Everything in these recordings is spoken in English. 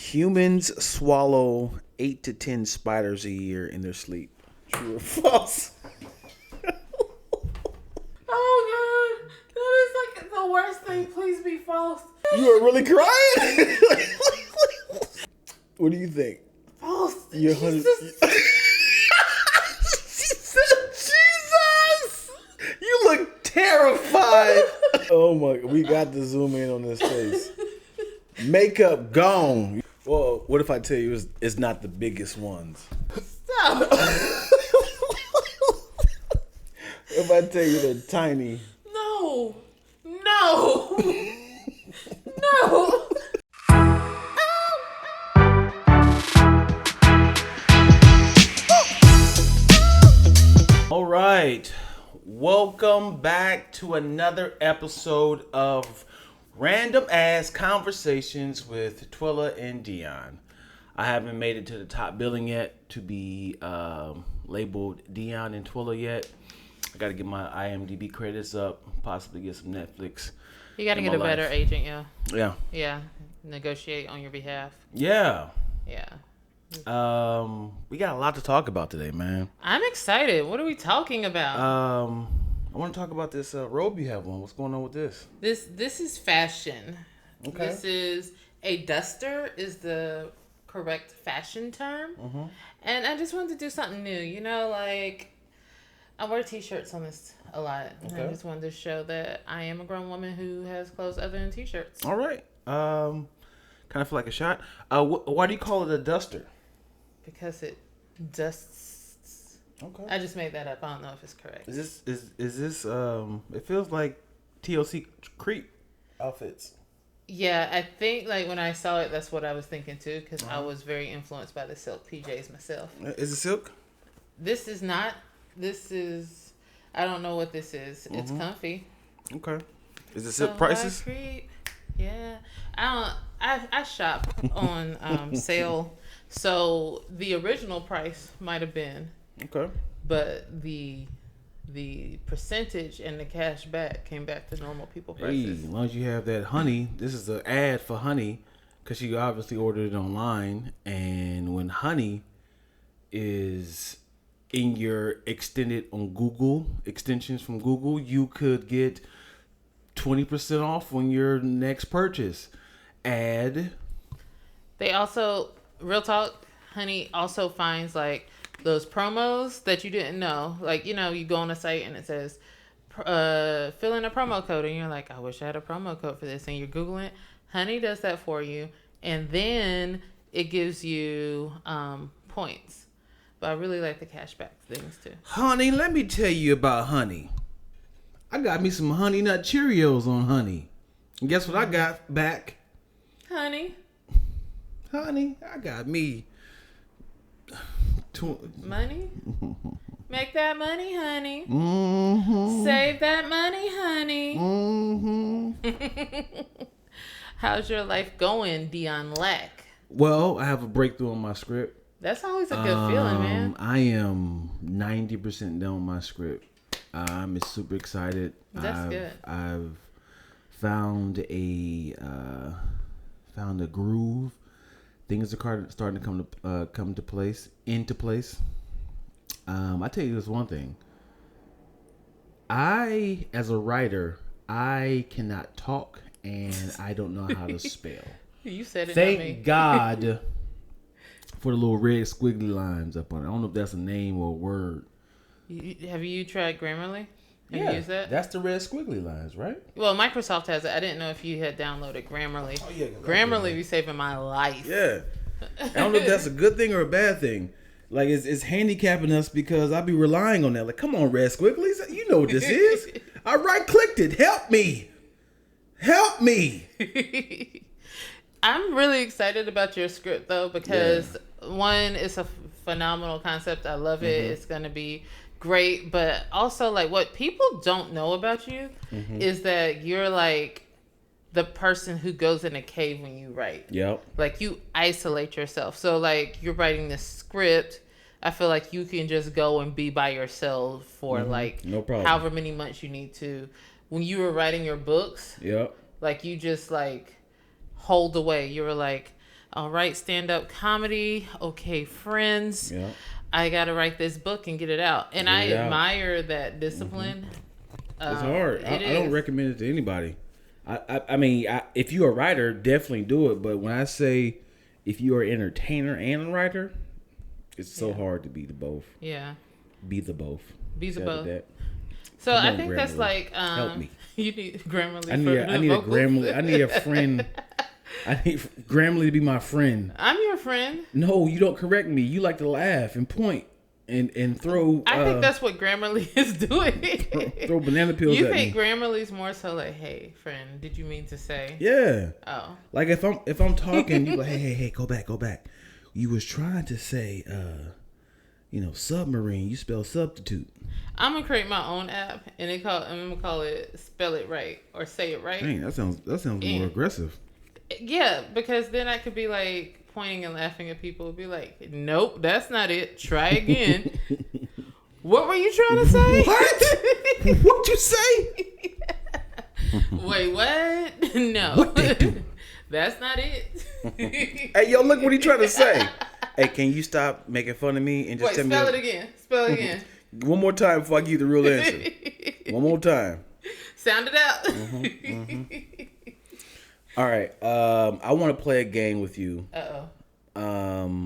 Humans swallow 8 to 10 spiders a year in their sleep. True or false? Oh God, that is like the worst thing. Please be false. You are really crying? What do you think? False. You're Jesus. She said, Jesus! You look terrified. Oh my, we got to zoom in on this face. Makeup gone. Well, what if I tell you it's not the biggest ones? Stop. If I tell you they're tiny. No. No. No. All right. Welcome back to another episode of Random Ass Conversations with Twilla and Dion. I haven't made it to the top billing yet to be labeled Dion and Twilla yet. I got to get my IMDb credits up, possibly get some Netflix. You got to get a better agent, yeah. Yeah. Yeah. Negotiate on your behalf. Yeah. Yeah. We got a lot to talk about today, man. I'm excited. What are we talking about? I want to talk about this robe you have on. What's going on with this? This is fashion. Okay. This is a duster is the correct fashion term. Mm-hmm. And I just wanted to do something new. You know, like I wear t-shirts on this a lot. And Okay. I just wanted to show that I am a grown woman who has clothes other than t-shirts. All right. Kind of feel like a shot. Why do you call it a duster? Because it dusts. Okay. I just made that up. I don't know if it's correct. Is this it feels like TLC creep outfits. Yeah, I think like when I saw it, that's what I was thinking too, because I was very influenced by the silk PJs myself. Is it silk? This is not. This is. I don't know what this is. It's comfy. Okay. Is it silk prices? Creep. Yeah, I don't. I shop on sale, so the original price might have been. Okay. But the percentage and the cash back came back to normal people prices. Hey, as long as you have that honey, this is an ad for honey, because you obviously ordered it online, and when honey is in your extended on Google, extensions from Google, you could get 20% off on your next purchase. Add. They also, real talk, honey also finds like those promos that you didn't know. Like, you know, you go on a site and it says, fill in a promo code. And you're like, I wish I had a promo code for this. And you're Googling it. Honey does that for you. And then it gives you points. But I really like the cashback things too. Honey, let me tell you about honey. I got me some Honey Nut Cheerios on honey. And guess what I got back? Honey. Honey, I got me... Money? Make that money, honey. Mm-hmm. Save that money, honey. Mm-hmm. How's your life going, Dion Lack? Well, I have a breakthrough on my script. That's always a good feeling, man. I am 90% done with my script. I'm super excited. That's good. I've found a groove. Things are starting to come into place. I tell you this one thing. I, as a writer, I cannot talk and I don't know how to spell. You said it. Thank God for the little red squiggly lines up on it. I don't know if that's a name or a word. Have you tried Grammarly? Have Yeah, you used that? that's the red squiggly lines, right? Well, Microsoft has it. I didn't know if you had downloaded Grammarly. Oh, yeah. Grammarly be saving my life. Yeah. I don't know if that's a good thing or a bad thing. Like, it's handicapping us because I be relying on that. Like, come on, red squigglies. You know what this is. I right-clicked it. Help me. Help me. I'm really excited about your script, though, because one, it's a phenomenal concept. I love it. It's going to be great. But also, like, what people don't know about you is that you're, like, the person who goes in a cave when you write. Yep. Like, you isolate yourself. So, like, you're writing this script. I feel like you can just go and be by yourself for, like, no problem. however many months you need to. When you were writing your books, Yep. like, you just, like, hold away. You were like, I'll write stand-up comedy. Okay, friends. Yeah. I got to write this book and get it out. And Get I it out. admire that discipline. It's hard. I don't is. recommend it to anybody. I mean, if you're a writer, definitely do it. But when I say if you are an entertainer and a writer, it's so hard to be the both. Yeah. Be the both. Be the Shout out both. to that. So Come I on, think that's Grammarly. like Help me. You need Grammarly. I need a Grammarly. I need a friend. I need Grammarly to be my friend. I'm your friend. No, you don't correct me. You like to laugh and point and throw. I think that's what Grammarly is doing. throw banana peels You at think me. Grammarly's more so like, hey, friend, did you mean to say? Yeah. Oh. Like if I'm talking, you like, hey, go back. You was trying to say, submarine. You spell substitute. I'm gonna create my own app, and I'm gonna call it "Spell It Right" or "Say It Right." Dang, that sounds more aggressive. Yeah, because then I could be like pointing and laughing at people. Be like, "Nope, that's not it. Try again." What were you trying to say? What? What'd you say? Wait, what? No, What they do? That's not it. Hey, yo, look what he trying to say. Hey, can you stop making fun of me and just Wait, tell me? spell it again. Spell it again. One more time before I give you the real answer. One more time. Sound it out. All right. I want to play a game with you. Uh-oh. Now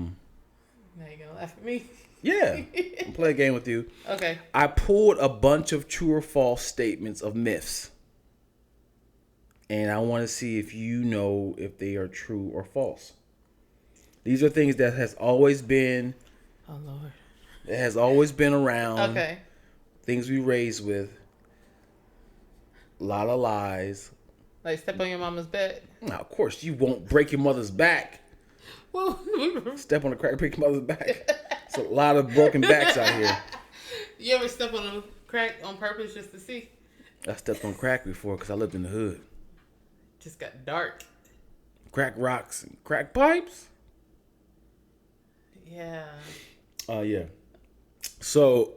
you're gonna laugh at me. Yeah. I'll play a game with you. Okay. I pulled a bunch of true or false statements of myths. And I want to see if you know if they are true or false. These are things that has always been. Oh Lord. It has always been around. Okay. Things we raised with. A lot of lies. Like step on your mama's bed. Now, of course, you won't break your mother's back. Well, Step on the crack, break your mother's back. It's a lot of broken backs out here. you ever step on a crack on purpose just to see? I stepped on crack before because I lived in the hood. Just got dark. Crack rocks and crack pipes. Yeah. Yeah. So,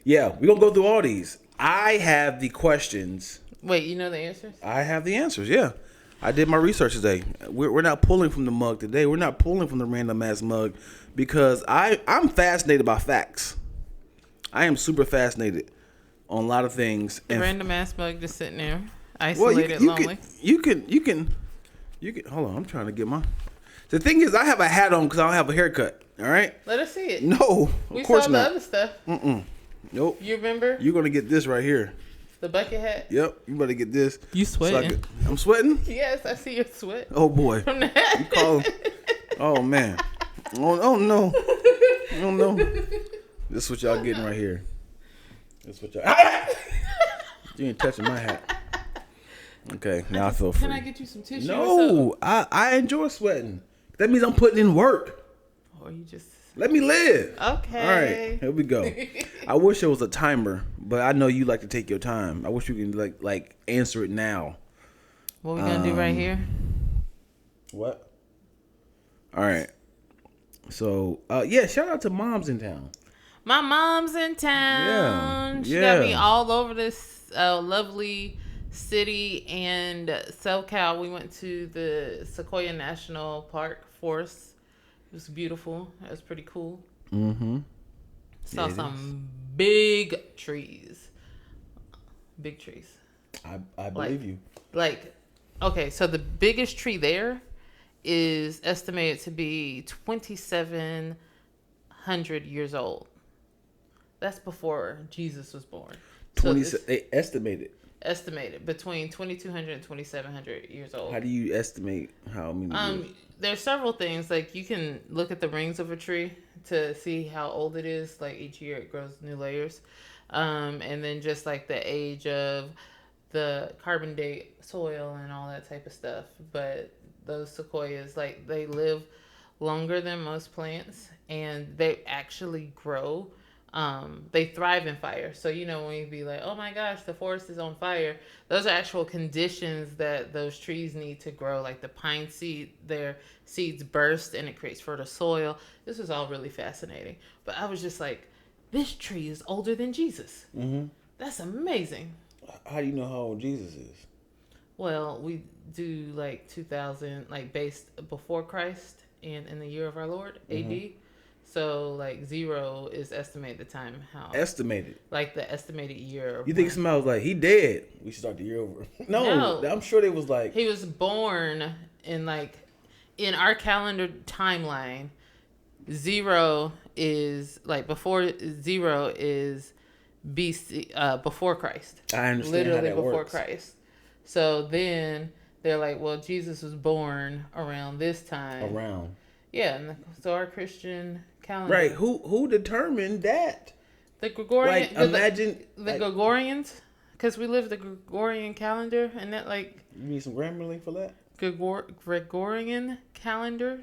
yeah, we're going to go through all these. I have the questions. Wait, you know the answers? I have the answers, yeah. I did my research today. We're not pulling from the mug today. We're not pulling from the random ass mug because I'm fascinated by facts. I am super fascinated on a lot of things. The And random ass mug just sitting there, isolated, lonely. You can. Hold on, I'm trying to get my. The thing is, I have a hat on because I don't have a haircut. All right. Let us see it. No, We of course saw not. the other stuff. Nope. You remember You're gonna get this right here. the bucket hat? Yep. You better get this. You So I sweating? could- I'm sweating. Yes, I see your sweat Oh boy. from the hat. You call. Oh man. Oh no. Oh no. This is what y'all getting right here. This is what y'all. You ain't touching my hat. Okay, now I feel free. Can I get you some tissue? No, I enjoy sweating. That means I'm putting in work. Or you just Let me live. okay? All right, here we go. I wish there was a timer, but I know you like to take your time. I wish you can like answer it now. What we gonna do right here? What? All right. So, yeah, shout out to moms in town. My mom's in town. Yeah, She got me yeah. all over this lovely city and SoCal. We went to the Sequoia National Park Forest. It was beautiful. It was pretty cool. Mm-hmm. Saw Yeah, it some big trees. Big trees. I believe you. Like, okay, so the biggest tree there is estimated to be 2,700 years old. That's before Jesus was born. So 20. it's They estimated. estimated between 2,200 and 2,700 years old. How do you estimate how many? years? There's several things. Like, you can look at the rings of a tree to see how old it is. Like, each year it grows new layers. And then just like the age of the carbon date soil and all that type of stuff. But those sequoias, like, they live longer than most plants, and they actually grow. They thrive in fire. So, you know, when you be like, oh my gosh, the forest is on fire, those are actual conditions that those trees need to grow. Like the pine seed, their seeds burst and it creates fertile soil. This was all really fascinating. But I was just like, this tree is older than Jesus. Mm-hmm. That's amazing. How do you know how old Jesus is? Well, we do like 2000, like based before Christ and in the year of our Lord, AD. So like 0 is estimated the time how Estimated. like the estimated year. You think somebody was like, he dead? We should start the year over. No, I'm sure they was like, he was born in like in our calendar timeline. 0 is like before 0 is BC before Christ. I understand literally how that before works. Christ. So then they're like, well, Jesus was born around this time. Around. Yeah, and so our Christian calendar. Right. Who determined that? The Gregorian. Like, imagine the like, Gregorians, because we live the Gregorian calendar, and that like. You need some Grammarly for that? Gregorian calendar.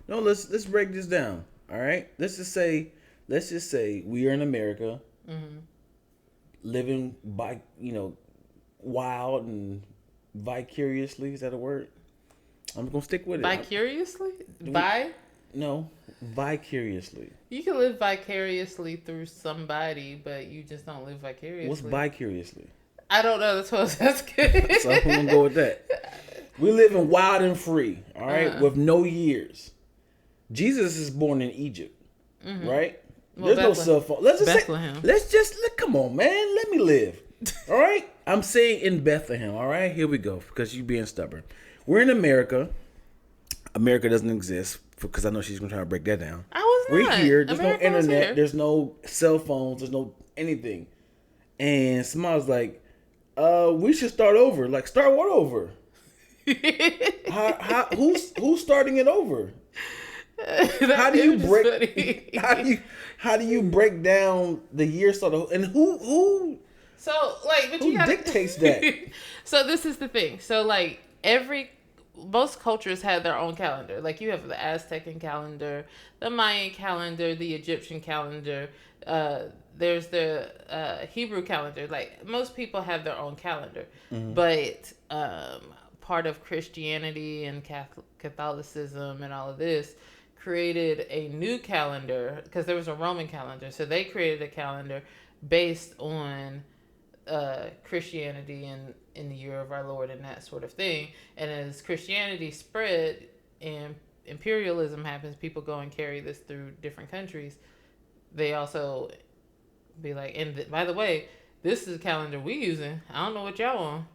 No, let's break this down. All right. Let's just say we are in America, living by wild and vicariously. Is that a word? I'm gonna stick with it. Vicariously? No, vicariously. You can live vicariously through somebody, but you just don't live vicariously. What's vicariously? I don't know. That's what I was asking. So I'm gonna go with that. We live in wild and free, all right, with no years. Jesus is born in Egypt, right? Well, There's no cell phone. Let's just Bethlehem. Come on, man. Let me live. All right? I'm saying in Bethlehem, all right? Here we go, because you being stubborn. We're in America. America doesn't exist, because I know she's going to try to break that down. I was not. We're here. There's America no was internet. here. There's no cell phones. There's no anything. And somebody was like, we should start over. Like, start what over? Who's starting it over? How do you break? How do you break down the year and who? So like, but who you gotta, dictates that? So this is the thing. So like most cultures had their own calendar. Like you have the Aztecan calendar, the Mayan calendar, the Egyptian calendar. There's the Hebrew calendar. Like most people have their own calendar, but part of Christianity and Catholicism and all of this created a new calendar because there was a Roman calendar. So they created a calendar based on Christianity and in the year of our Lord and that sort of thing. And as Christianity spread and imperialism happens, people go and carry this through different countries. They also be like, and by the way, this is the calendar we using. I don't know what y'all on.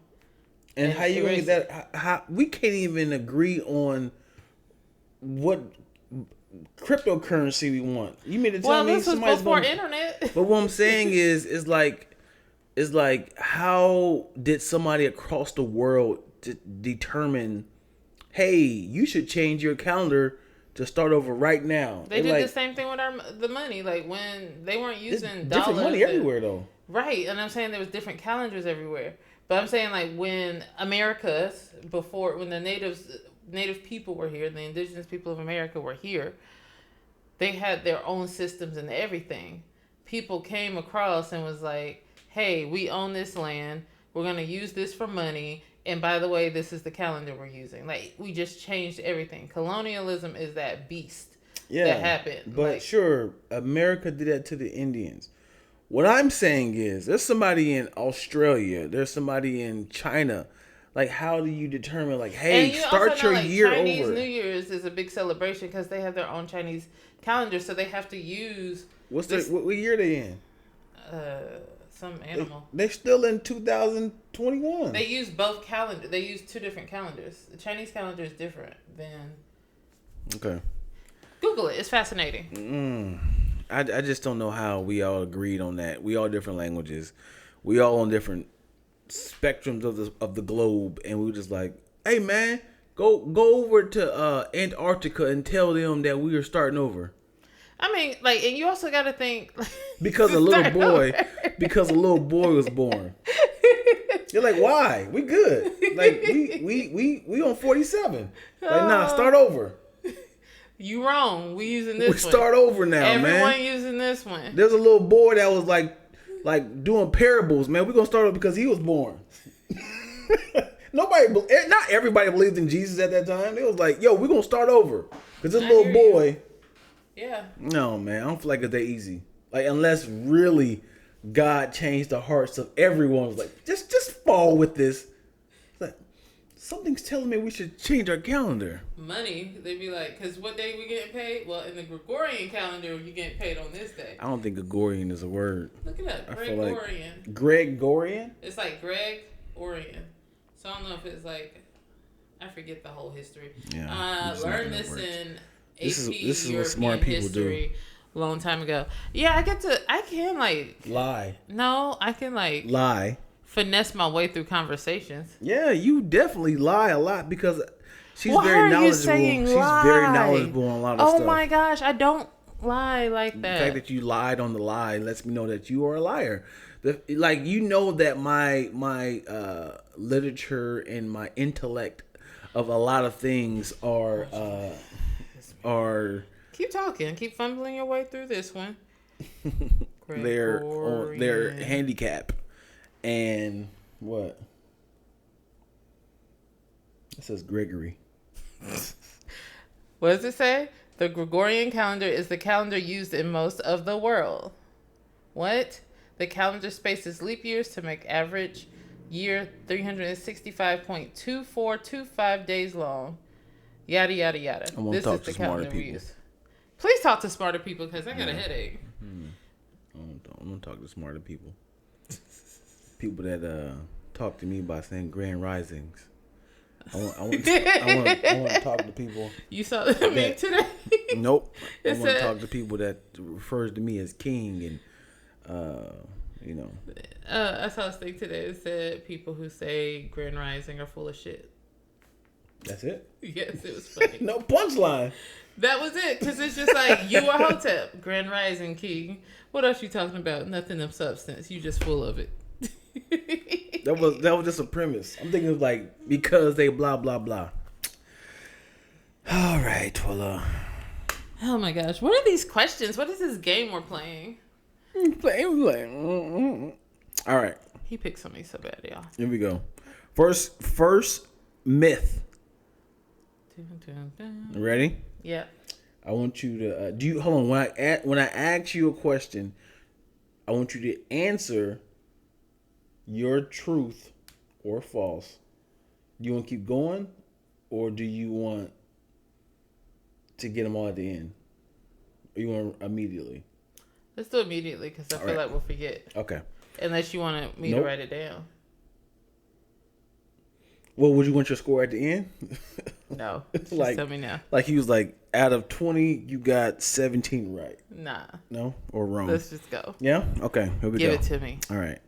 And how you gonna get that? How we can't even agree on what cryptocurrency we want. You mean to tell me this was before internet? But what I'm saying is like how did somebody across the world determine, hey, you should change your calendar to start over right now? They did the same thing with the money. Like when they weren't using dollars. Different money everywhere though. Right, and I'm saying there was different calendars everywhere. But I'm saying like when Americas before when the native people were here, the indigenous people of America were here, they had their own systems and everything. People came across and was like, hey, we own this land. We're going to use this for money. And by the way, this is the calendar we're using. Like, we just changed everything. Colonialism is that beast that happened. But like, sure, America did that to the Indians. What I'm saying is, there's somebody in Australia. There's somebody in China. Like, how do you determine, like, hey, start your year over? Chinese New Year's is a big celebration because they have their own Chinese calendar, so they have to use... What year they in? Some animal. They're still in 2021. They use both calendars. They use two different calendars. The Chinese calendar is different than... Okay. Google it. It's fascinating. I just don't know how we all agreed on that. We all different languages. We all on different spectrums of the globe, and we were just like, hey man, go over to Antarctica and tell them that we are starting over. I mean, like, and you also got to think because a little boy was born. You're like, why? We good. Like we on 47. Like, nah, start over. You wrong. We using this one. We start over now, Everyone using this one. There's a little boy that was like doing parables, man. We're gonna start over because he was born. Not everybody believed in Jesus at that time. It was like, yo, we're gonna start over because this little boy. Yeah. No, man, I don't feel like it's that easy. Like, unless really God changed the hearts of everyone. Was like, just fall with this. Something's telling me we should change our calendar. Money. They'd be like, because what day we getting paid? Well, in the Gregorian calendar, you getting paid on this day. I don't think Gregorian is a word. Look it up. I Gregorian. feel like Gregorian? It's like Greg Orion. So I don't know if it's like, I forget the whole history. Yeah. Learned this in AP This is European what smart people history a long time ago. Yeah, I can like lie. No, I can like lie. Finesse my way through conversations. Yeah, you definitely lie a lot because she's Why very are you knowledgeable. saying She's lie? very knowledgeable on a lot of stuff. Oh my gosh, I don't lie like that. The fact that you lied on the lie lets me know that you are a liar. Like, you know that my literature and my intellect of a lot of things are Keep talking. Keep fumbling your way through this one. they're handicap. And what? It says Gregory. What does it say? The Gregorian calendar is the calendar used in most of the world. What? The calendar spaces leap years to make average year 365.2425 days long. Yada, yada, yada. This is the calendar we use. Please talk to smarter people because I got a headache. I'm going to talk to smarter people. People that talk to me by saying grand risings. I want to talk to people. You saw the meme today? Nope. I want to talk to people that refers to me as king and, you know. I saw this thing today that said people who say grand rising are full of shit. That's it? Yes, it was funny. No punchline. That was it, because it's just like, you are Hotep, grand rising king. What else you talking about? Nothing of substance. You just full of it. That was just a premise. I'm thinking of like, because they blah blah blah. All right, Twilla. Oh my gosh, what are these questions? What is this game we're playing? All right. He picked something so bad, y'all. Here we go. First myth. Ready? Yeah. I want you to hold on. When I ask you a question, I want you to answer your truth or false. Do you want to keep going, or do you want to get them all at the end? Or you want immediately? Let's do it immediately because I feel like we'll forget. Okay. Unless you want me to write it down. Well, would you want your score at the end? No. Just tell me now. Like he was like, out of 20, you got 17 right. Nah. No? Or wrong? Let's just go. Yeah? Okay. Here we go. Give it to me. All right.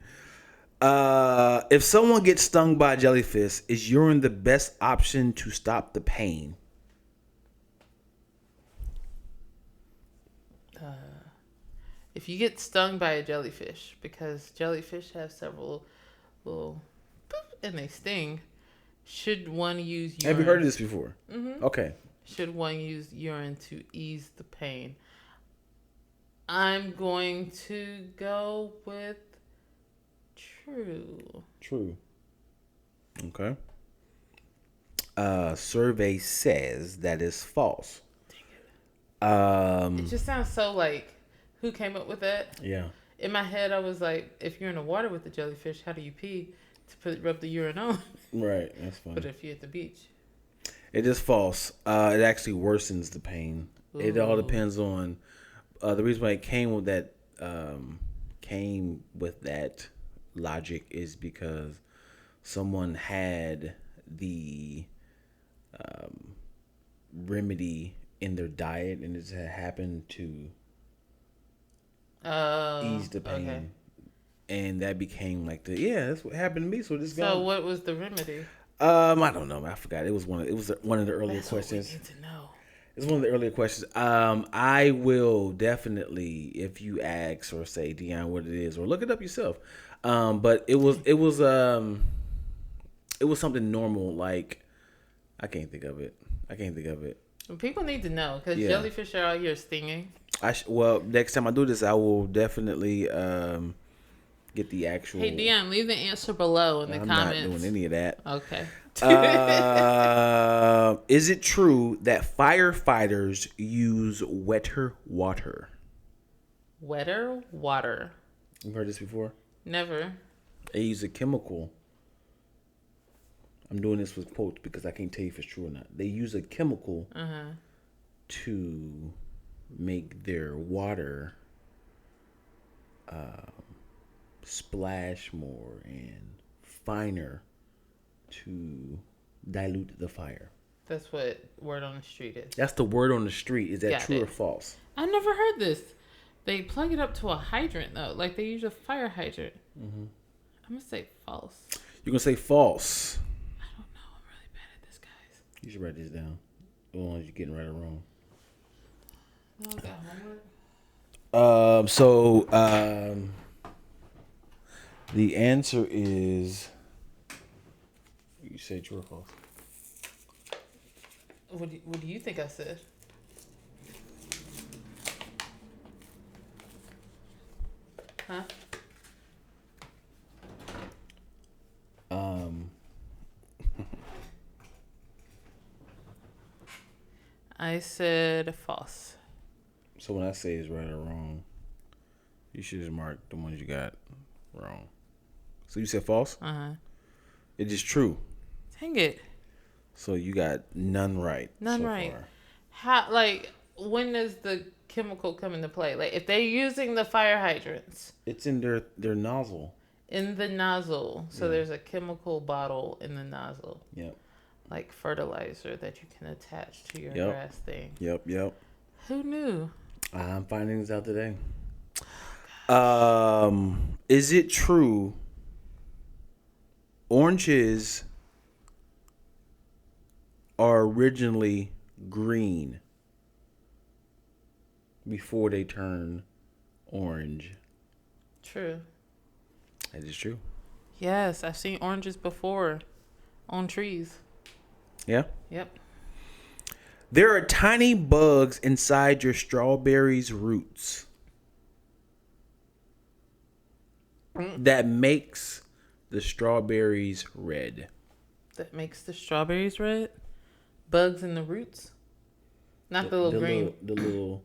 If someone gets stung by a jellyfish, is urine the best option to stop the pain? If you get stung by a jellyfish, because jellyfish have several little boop, and they sting, should one use urine? Have you heard of this before? Mm-hmm. Okay. Should one use urine to ease the pain? I'm going to go with true. True. Okay. Survey says that is false. Dang it. It just sounds so like, who came up with that? Yeah. In my head, I was like, if you're in the water with the jellyfish, how do you pee to rub the urine on? Right. That's funny. But if you're at the beach. It is false. It actually worsens the pain. Ooh. It all depends on the reason why it came with that logic is because someone had the remedy in their diet and it had happened to ease the pain. Okay. And that became like that's what happened to me. So this. So what was the remedy? I don't know. I forgot. It was one of the earlier questions. What we need to know. It's one of the earlier questions. I will definitely, if you ask or say, Dion, what it is, or look it up yourself. But it was something normal. Like I can't think of it. People need to know because jellyfish are out here stinging. Well, next time I do this, I will definitely get the actual. Hey, Dion, leave the answer below in the comments. I'm not doing any of that. Okay. Is it true that firefighters use wetter water? Wetter water. You've heard this before? Never. They use a chemical. I'm doing this with quotes because I can't tell you if it's true or not. They use a chemical to make their water splash more and finer to dilute the fire. That's what word on the street is. That's the word on the street. Is that true or false? I never heard this. They plug it up to a hydrant though, like they use a fire hydrant. I'm gonna say false. You're gonna say false. I don't know. I'm really bad at this, guys. You should write this down. The ones you're getting right or wrong. No, I got homework. The answer is. You say true or false? What do you think I said? Huh? I said false. So when I say it's right or wrong, you should just mark the ones you got wrong. So you said false? It is true. Dang it. So you got none right. None right. How, like, when does the chemical come into play? Like, if they're using the fire hydrants. It's in their nozzle. In the nozzle. So there's a chemical bottle in the nozzle. Yep. Like fertilizer that you can attach to your grass thing. Yep. Who knew? I'm finding this out today. Is it true oranges are originally green before they turn orange? True. That is true. Yes, I've seen oranges before on trees. Yeah? Yep. There are tiny bugs inside your strawberry's roots that makes the strawberries red. That makes the strawberries red? Bugs in the roots? Not the little green. The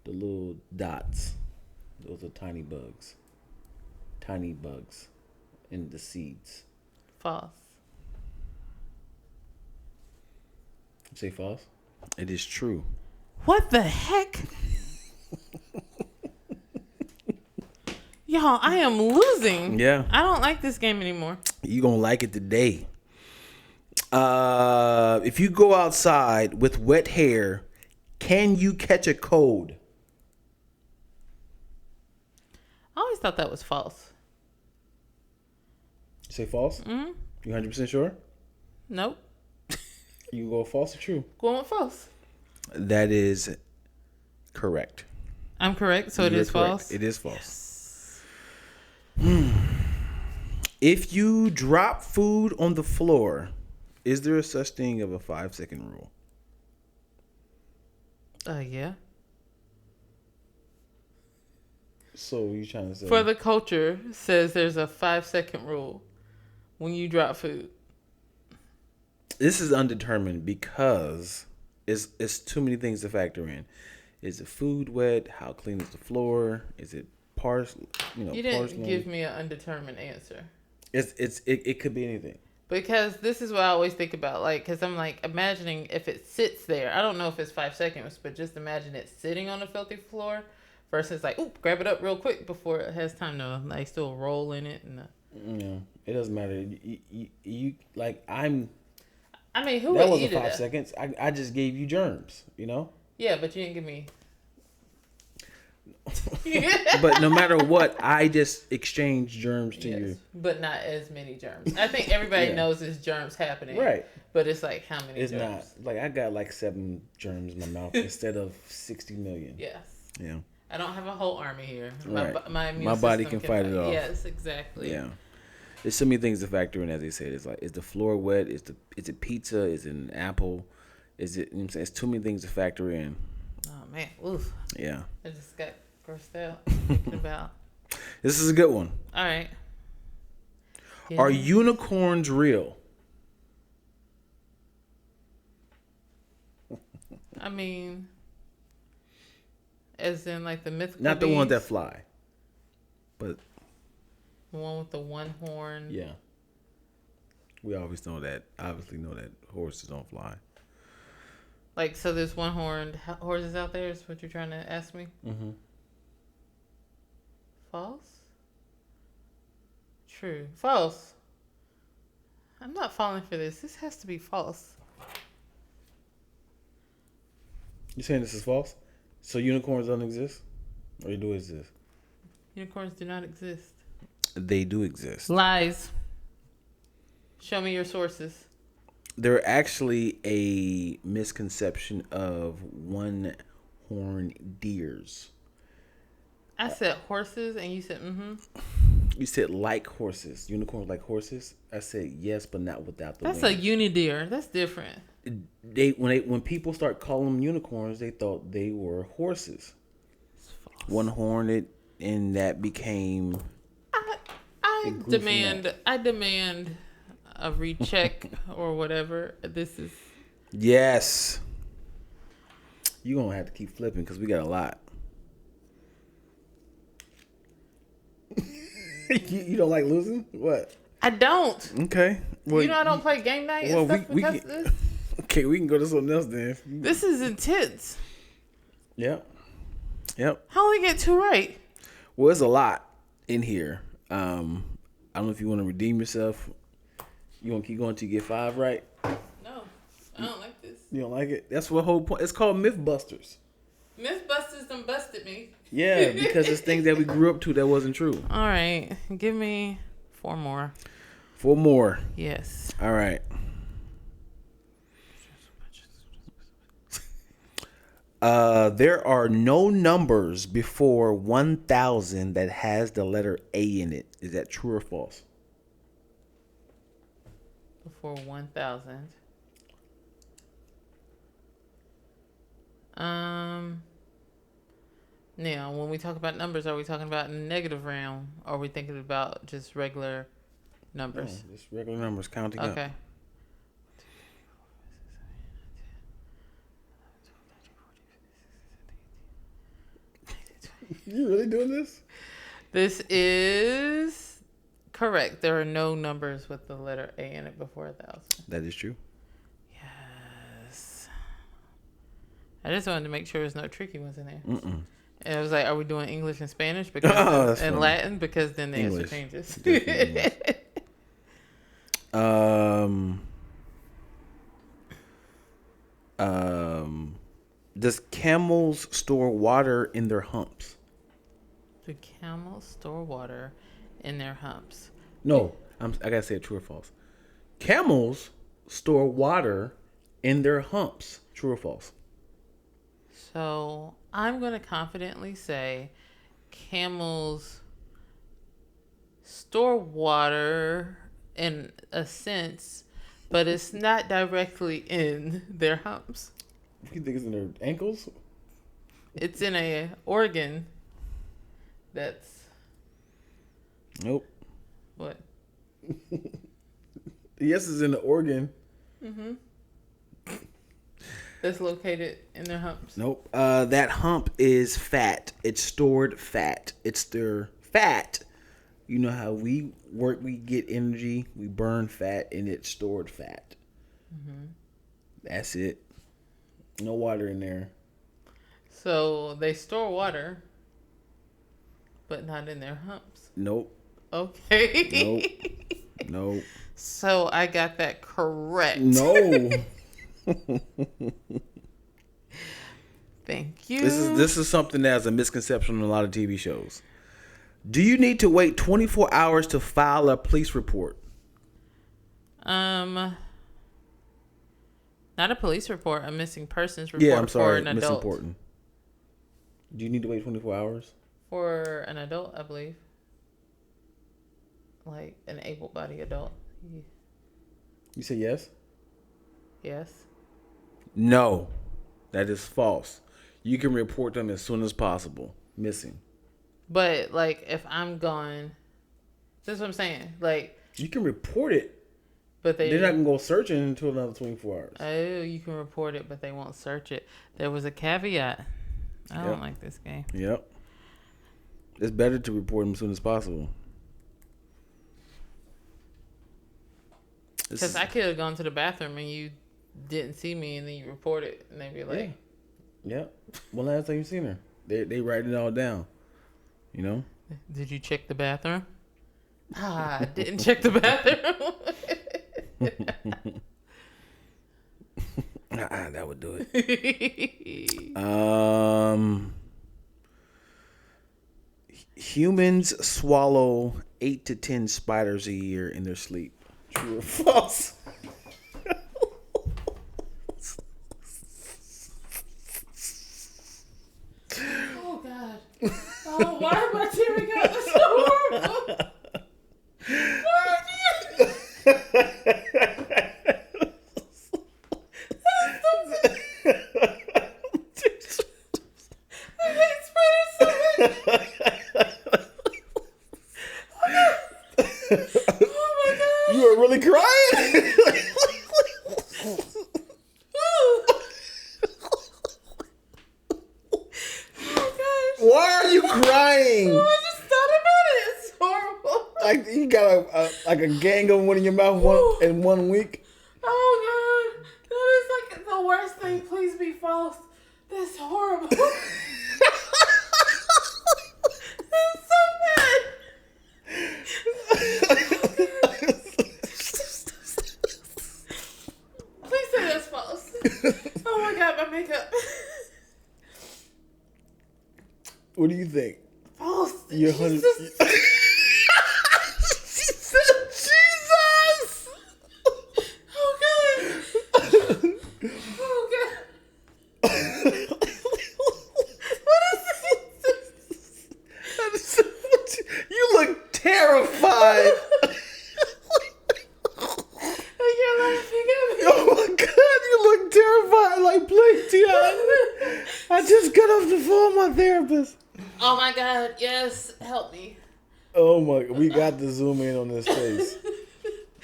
little dots. Those are tiny bugs. Tiny bugs in the seeds. False. Say false? It is true. What the heck? Y'all, I am losing. Yeah. I don't like this game anymore. You gonna like it today. If you go outside with wet hair, can you catch a cold? I always thought that was false. Say false? Mm-hmm. You 100% sure? Nope. You go false or true? Going with false. That is correct. I'm correct, so it is false? It is false. Yes. If you drop food on the floor, is there a such thing of a 5-second rule? Yeah. So you trying to say? For the culture, says there's a 5-second rule when you drop food. This is undetermined because it's too many things to factor in. Is the food wet? How clean is the floor? Is it parsley? You didn't porcelain? Give me an undetermined answer. It could be anything. Because this is what I always think about, like, because I'm like imagining if it sits there. I don't know if it's 5 seconds, but just imagine it sitting on a filthy floor versus like, oop, grab it up real quick before it has time to like still roll in it. And it doesn't matter. You like I mean, who that would eat wasn't it? 5 seconds. I just gave you germs, Yeah, but you didn't give me. But no matter what, I just exchanged germs to you. But not as many germs. I think everybody knows there's germs happening. Right. But it's like how many it's germs? It's not. Like I got like 7 germs in my mouth instead of 60 million. Yes. Yeah. I don't have a whole army here. Right. My immune my body system can fight it off. Yes, exactly. Yeah. There's so many things to factor in, as they said. It's like, is the floor wet? Is it pizza? Is it an apple? Is it? You know what I'm saying? It's too many things to factor in. Oh man, oof. Yeah. I just got grossed out thinking about. This is a good one. All right. Yeah. Are unicorns real? I mean, as in like the mythical. Not the ones that fly, but the one with the one horn. Yeah. We always know that. Obviously know that horses don't fly. Like, so there's one horned horses out there is what you're trying to ask me? Mm-hmm. False? True. False. I'm not falling for this. This has to be false. You saying this is false? So unicorns don't exist? Or they do exist? Unicorns do not exist. They do exist. Lies. Show me your sources. They're actually a misconception of one-horned deers. I said horses and you said mm-hmm. You said like horses. Unicorns like horses? I said yes, but not without the That's wings. a unideer. That's different. When people start calling them unicorns, they thought they were horses. One-horned, and that became... I demand a recheck or whatever. This is... Yes. You're going to have to keep flipping because we got a lot. You don't like losing? What? I don't. Okay. Well, you know I don't play game night and stuff because of this. Okay, we can go to something else then. This is intense. Yep. How only get 2 right? Well, there's a lot in here. I don't know if you want to redeem yourself. You want to keep going until you get 5 right? No, I don't like this. You don't like it? That's what whole point. It's called Mythbusters. Mythbusters done busted me. Yeah, because it's things that we grew up to that wasn't true. All right, give me 4 more. 4 more. Yes. All right. There are no numbers before 1,000 that has the letter A in it. Is that true or false? Before 1,000. Now, when we talk about numbers, are we talking about in the negative realm? Or are we thinking about just regular numbers? No, just regular numbers counting up. Okay. You really doing this? This is correct. There are no numbers with the letter A in it before 1,000. That is true. Yes. I just wanted to make sure there's no tricky ones in there. Mm-mm. And I was like, are we doing English and Spanish because and Latin? Because then the answer changes. Does camels store water in their humps? Do camels store water in their humps? No, I gotta say it, true or false. Camels store water in their humps. True or false? So I'm going to confidently say camels store water in a sense, but it's not directly in their humps. You think it's in their ankles? It's in a organ that's... Nope. What? Yes, it's in the organ. Mm-hmm. That's located in their humps. Nope. That hump is fat. It's stored fat. It's their fat. You know how we work, we get energy, we burn fat, and it's stored fat. Mm-hmm. That's it. No water in there. So they store water, but not in their humps. Nope. Okay. Nope. So I got that correct. No. Thank you. This is something that's a misconception on a lot of TV shows. Do you need to wait 24 hours to file a police report? Not a police report, a missing persons report. Yeah, I'm sorry, for an adult. misimportant. Do you need to wait 24 hours? For an adult, I believe. Like an able-bodied adult. You say yes? Yes. No, that is false. You can report them as soon as possible. Missing. But like, if I'm gone, that's what I'm saying. Like, you can report it, but they're not gonna go searching until another 24 hours. Oh, you can report it, but they won't search it. There was a caveat. I don't like this game. Yep. It's better to report them as soon as possible. Because I could have gone to the bathroom and you didn't see me, and then you report it, and they'd be like, yeah. When last time you seen her? They write it all down. You know? Did you check the bathroom? I didn't check the bathroom. That would do it. Humans swallow 8 to 10 spiders a year in their sleep. True or false? Oh God! Oh, why am I tearing up? That's so horrible. Why are you? I hate spiders so much. Oh my God! You are really crying? Why are you crying? Oh, I just thought about it. It's horrible. Like you got a gang of one in your mouth in 1 week. Oh God, that is like the worst thing. Please be false. That's horrible. That's so bad. Please say that's false. Oh my God, my makeup. What do you think? False. You're Jesus. She said Jesus. Oh God. Oh God. What is this? You look terrified. You're laughing at me. Oh my God, you look terrified. Like, please, Dion. I just got off the phone with my therapist. Oh my God, yes, help me. Oh my, we got to zoom in on this face.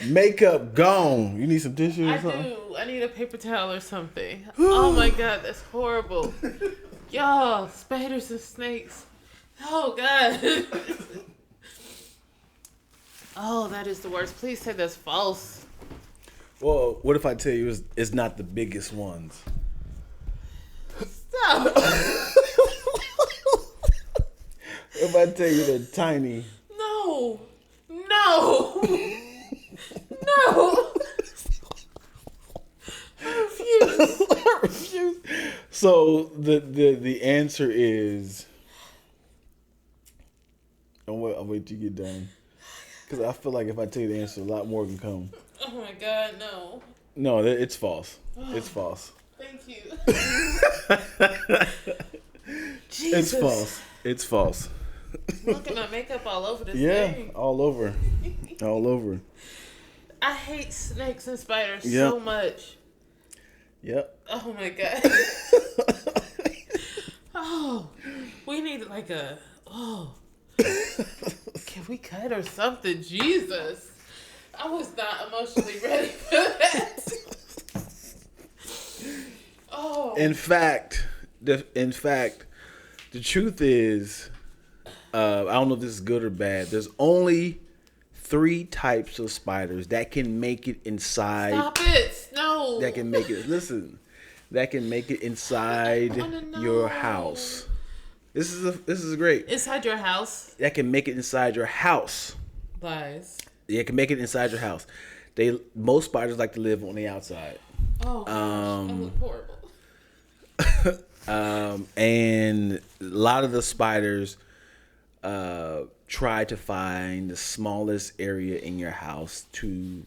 Makeup gone. You need some tissue or I something? do. I need a paper towel or something. Oh my God, that's horrible. Y'all, spiders and snakes. Oh God. Oh, that is the worst. Please say that's false. Well, what if I tell you it's not the biggest ones? Stop. If I tell you they're tiny. No. No. No. I refuse. So the answer is. I'll wait till you get done, because I feel like if I tell you the answer, a lot more can come. Oh my God, no. No, it's false. It's false. Thank you. It's false. It's false. Look at my makeup all over this Yeah, thing. all over. All over. I hate snakes and spiders Yep. so much. Yep. Oh my God. Oh, we need like a, can we cut or something? Jesus. I was not emotionally ready for that. Oh. In fact, the truth is, I don't know if this is good or bad. There's only 3 types of spiders that can make it inside. Stop it. No. That can make it. Listen, that can make it inside your house. This is great. Inside your house. That can make it inside your house. Lies. Yeah, it can make it inside your house. Most spiders like to live on the outside. Oh gosh, I look horrible. And a lot of the spiders try to find the smallest area in your house to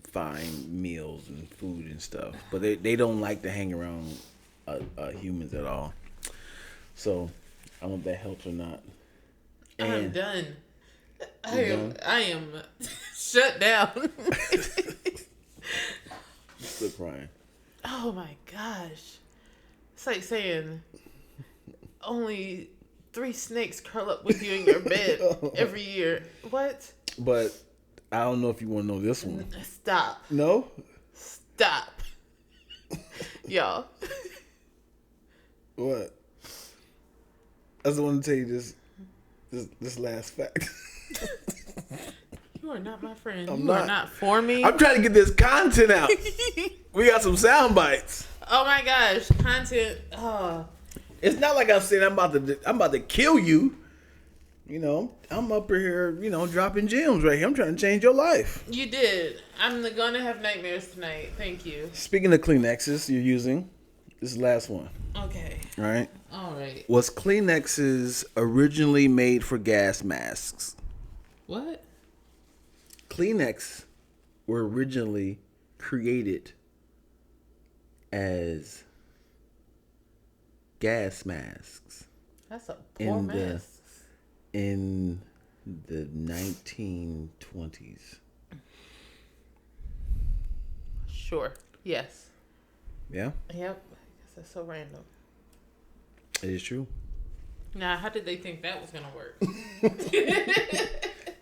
find meals and food and stuff. But they don't like to hang around humans at all. So I don't know if that helps or not. I'm done. I am shut down. Still crying. Oh my gosh. It's like saying only 3 snakes curl up with you in your bed every year. What? But I don't know if you want to know this one. Stop. No? Stop. Y'all. What? I just want to tell you this last fact. You are not my friend. I'm you not. are not for me. I'm trying to get this content out. We got some sound bites. Oh my gosh, content. Oh. It's not like I'm saying I'm about to kill you. You know, I'm up here, dropping gems right here. I'm trying to change your life. You did. I'm gonna have nightmares tonight. Thank you. Speaking of Kleenexes you're using, this is the last one. Okay. All right. All right. Was Kleenexes originally made for gas masks? What? Kleenex were originally created as gas masks That's a poor mess. in the 1920s. Sure. Yes. Yeah, Yep. I guess that's so random. it is true. Now, how did they think that was gonna work?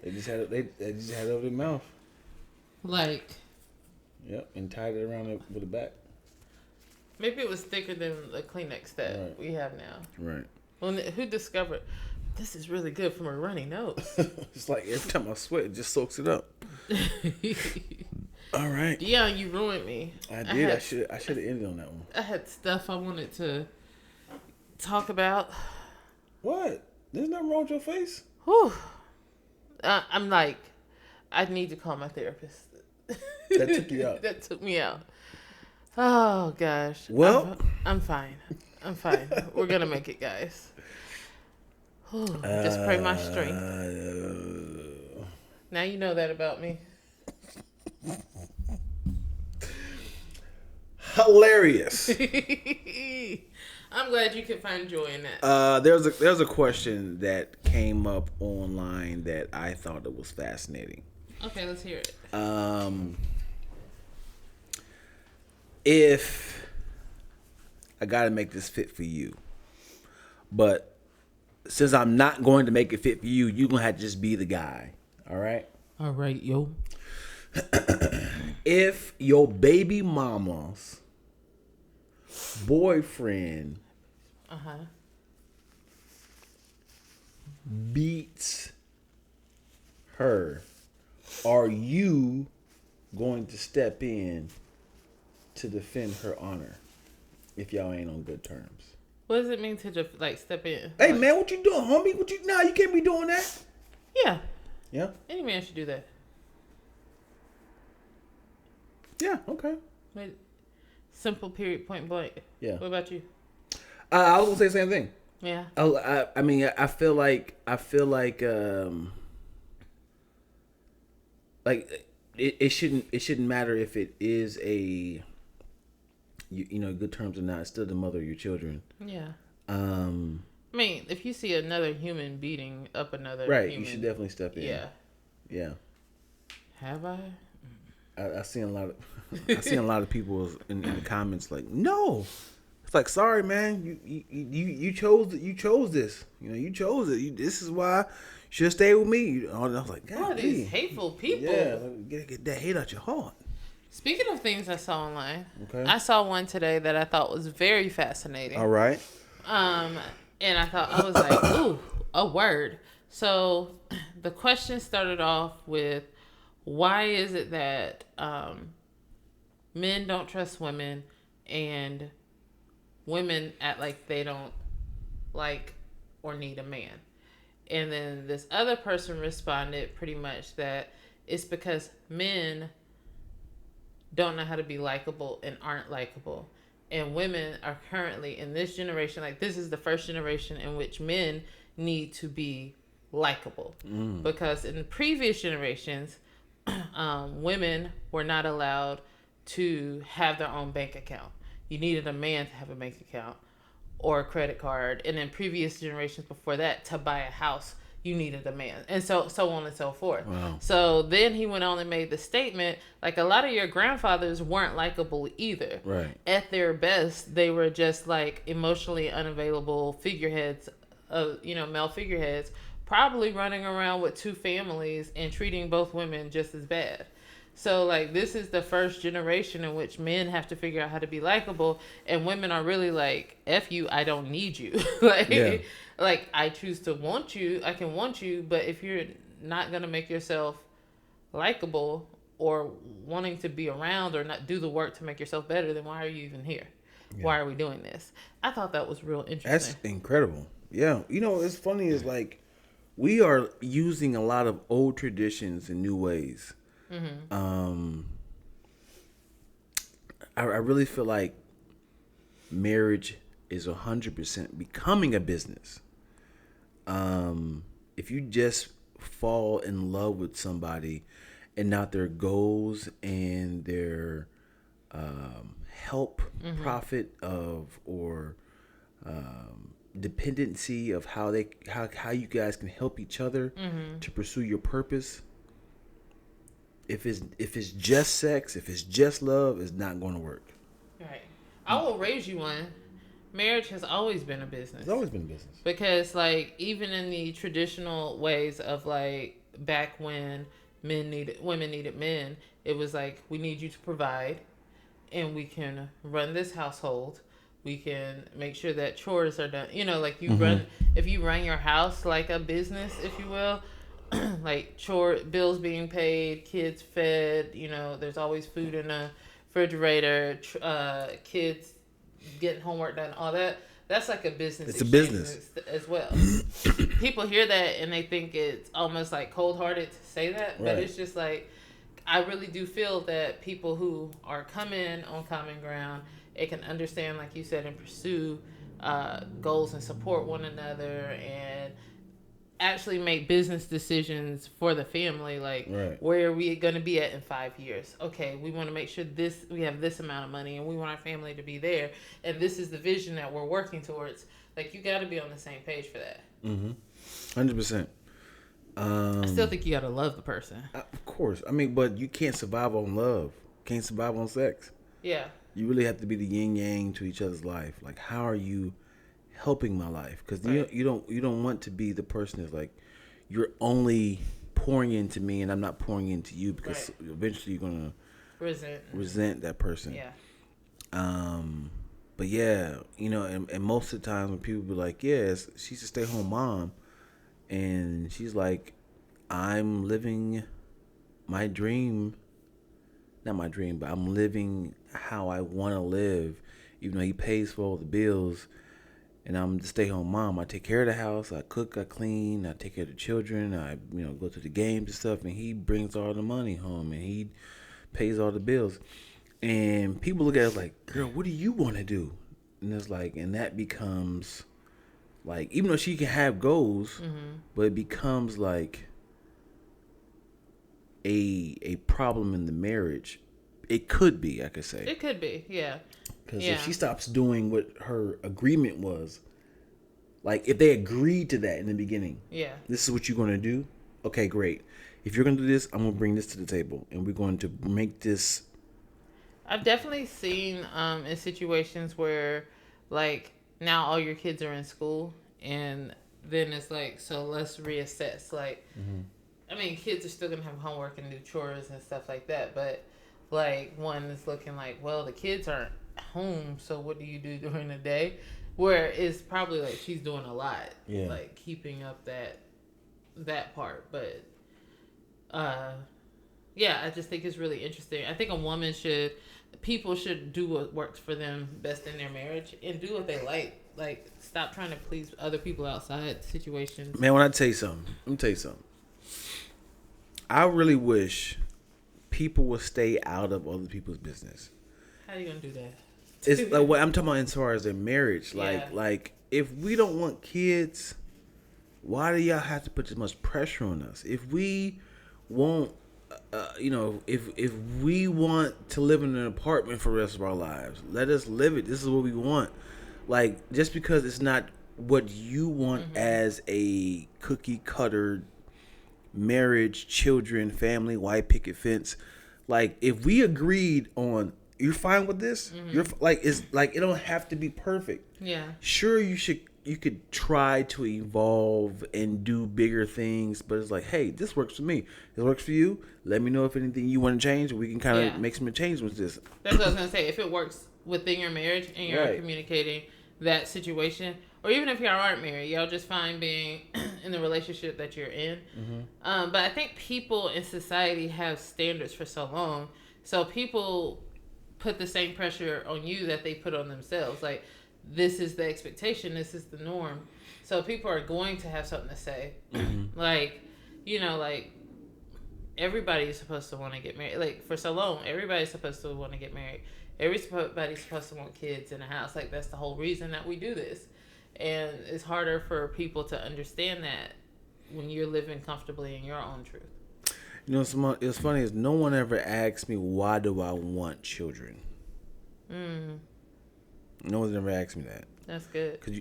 They just had it. They just had it over their mouth. Like, Yep, and tied it around it with a back. maybe it was thicker than the Kleenex that we have now. Right. Well, who discovered this is really good for my runny nose? It's like every time I sweat, it just soaks it up. All right. Dion, you ruined me. I did. I should have ended on that one. I had stuff I wanted to talk about. What? There's nothing wrong with your face. Whew. I'm like, I need to call my therapist. That took you out. That took me out. Oh gosh. Well, I'm fine. I'm fine. We're gonna make it, guys. Whew. Just pray my strength. Now you know that about me. Hilarious. I'm glad you could find joy in that. There's a question that came up online that I thought it was fascinating. Okay, let's hear it. If I gotta make this fit for you, but since I'm not going to make it fit for you, you're gonna have to just be the guy. All right? All right, yo. If your baby mama's boyfriend beats her, are you going to step in to defend her honor if y'all ain't on good terms? What does it mean to just like step in? Hey man, what you doing, homie? You can't be doing that. Yeah. Yeah? Any man should do that. Yeah, okay. But simple, period, point blank. Yeah. What about you? I was gonna say the same thing. Yeah. I mean, I feel like it shouldn't matter if it is a good terms or not. It's still the mother of your children. Yeah. I mean, if you see another human beating up another right, human, you should definitely step in. Yeah. Yeah. Have I? I seen a lot of people in the comments like, no. It's like, sorry, man, you chose this. You chose it. This is why you should stay with me. And I was like, God, these hateful people. Yeah, get that hate out your heart. Speaking of things I saw online, Okay. I saw one today that I thought was very fascinating. All right. And I was like, ooh, a word. So the question started off with, why is it that men don't trust women and women act like they don't like or need a man? And then this other person responded pretty much that it's because men don't know how to be likable and aren't likable. And women are currently in this generation, like this is the first generation in which men need to be likable. Because in the previous generations, women were not allowed to have their own bank account. You needed a man to have a bank account or a credit card. And in previous generations before that, to buy a house, you needed a man. And so on and so forth. Wow. So then he went on and made the statement, like a lot of your grandfathers weren't likable either. Right. At their best, they were just like emotionally unavailable figureheads, male figureheads, probably running around with two families and treating both women just as bad. So, like, this is the first generation in which men have to figure out how to be likable, and women are really like, F you, I don't need you. Like, I choose to want you, I can want you, but if you're not going to make yourself likable or wanting to be around or not do the work to make yourself better, then why are you even here? Yeah. Why are we doing this? I thought that was real interesting. That's incredible. Yeah. You know, it's funny is like we are using a lot of old traditions in new ways. Mm-hmm. I really feel like marriage is 100% becoming a business. If you just fall in love with somebody and not their goals and their help, profit of or dependency of how you guys can help each other to pursue your purpose. If it's just sex, if it's just love, it's not going to work. Right. I will raise you one. Marriage has always been a business. It's always been a business. Because, like, even in the traditional ways of, like, back when women needed men, it was like, we need you to provide, and we can run this household. We can make sure that chores are done. You know, like, if you run your house like a business, if you will, like bills being paid, kids fed, you know, there's always food in the refrigerator, kids getting homework done, all that. That's like a business. It's a business as well. People hear that and they think it's almost like cold-hearted to say that, right. But it's just like, I really do feel that people who are coming on common ground, it can understand, like you said, and pursue goals and support one another and actually make business decisions for the family. Like, right. Where are we going to be at in 5 years? Okay, we want to make sure we have this amount of money and we want our family to be there. And this is the vision that we're working towards. Like, you got to be on the same page for that. 100%. I still think you got to love the person. Of course. I mean, but you can't survive on love. Can't survive on sex. Yeah. You really have to be the yin yang to each other's life. Like, how are you helping my life? Because right. you don't want to be the person that's like, you're only pouring into me and I'm not pouring into you, because right. Eventually you're gonna resent that person. Yeah. But yeah, you know, and most of the time when people be like, yes, she's a stay-at-home mom, and she's like, I'm living my dream, not my dream, but I'm living how I want to live, even though he pays for all the bills. And I'm the stay-home mom. I take care of the house. I cook. I clean. I take care of the children. I, go to the games and stuff. And he brings all the money home, and he pays all the bills. And people look at it like, "Girl, what do you want to do?" And it's like, and that becomes like, even though she can have goals, but it becomes like a problem in the marriage. It could be, I could say. It could be, yeah. Because if she stops doing what her agreement was, like if they agreed to that in the beginning, this is what you're going to do. Okay, great. If you're going to do this, I'm going to bring this to the table, and we're going to make this. I've definitely seen in situations where, like, now all your kids are in school, and then it's like, so let's reassess. Like, I mean, kids are still going to have homework and do chores and stuff like that, but like one is looking like, well, the kids aren't home, so what do you do during the day? Where it's probably like she's doing a lot, like keeping up that part. But I just think it's really interesting. I think people should do what works for them best in their marriage and do what they like. Like, stop trying to please other people outside situations. Man, let me tell you something. I really wish people will stay out of other people's business. How are you gonna do that? It's like what I'm talking about as far as their marriage. Like if we don't want kids, why do y'all have to put this much pressure on us? If we want, if we want to live in an apartment for the rest of our lives, let us live it. This is what we want. Like, just because it's not what you want as a cookie cutter marriage, children, family, white picket fence. Like, if we agreed on, you're fine with this, you're like, it's like, it don't have to be perfect. Yeah. Sure, you could try to evolve and do bigger things, but it's like, hey, this works for me. It works for you. Let me know if anything you want to change. We can kind of make some changes with this. That's what I was gonna say. If it works within your marriage and you're communicating that situation, or even if y'all aren't married, y'all just fine being in the relationship that you're in. But I think people in society have standards for so long, so people put the same pressure on you that they put on themselves. Like, this is the expectation, this is the norm. So people are going to have something to say. Like, like, everybody's supposed to want to get married. Like, for so long, everybody's supposed to want to get married. Everybody's supposed to want kids in a house. Like, that's the whole reason that we do this. And it's harder for people to understand that when you're living comfortably in your own truth. It's funny is no one ever asks me, why do I want children? No one's ever asked me that. That's good. Cause